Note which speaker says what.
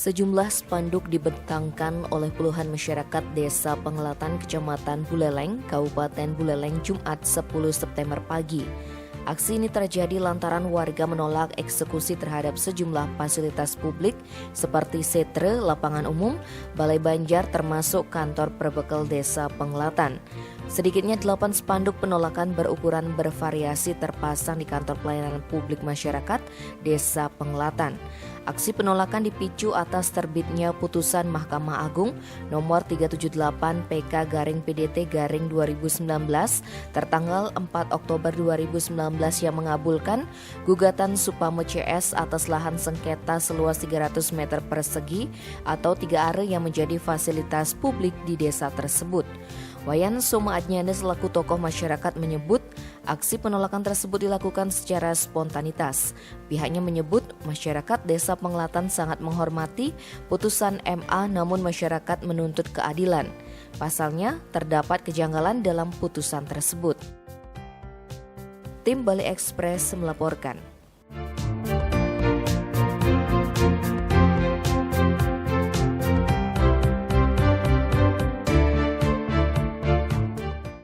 Speaker 1: Sejumlah spanduk dibentangkan oleh puluhan masyarakat Desa Pengelatan, Kecamatan Buleleng, Kabupaten Buleleng, Jumat 10 September pagi. Aksi ini terjadi lantaran warga menolak eksekusi terhadap sejumlah fasilitas publik seperti setre, lapangan umum, balai banjar termasuk kantor perbekal Desa Pengelatan. Sedikitnya 8 spanduk penolakan berukuran bervariasi terpasang di kantor pelayanan publik masyarakat Desa Pengelatan. Aksi penolakan dipicu atas terbitnya putusan Mahkamah Agung nomor 378 PK/PDT/2019 tertanggal 4 Oktober 2019 yang mengabulkan gugatan Supame CS atas lahan sengketa seluas 300 meter persegi atau 3 are yang menjadi fasilitas publik di desa tersebut. Wayan Soma Adnyana selaku tokoh masyarakat menyebut aksi penolakan tersebut dilakukan secara spontanitas. Pihaknya menyebut masyarakat Desa Pengelatan sangat menghormati putusan MA namun masyarakat menuntut keadilan. Pasalnya terdapat kejanggalan dalam putusan tersebut. Tim Bali Express melaporkan.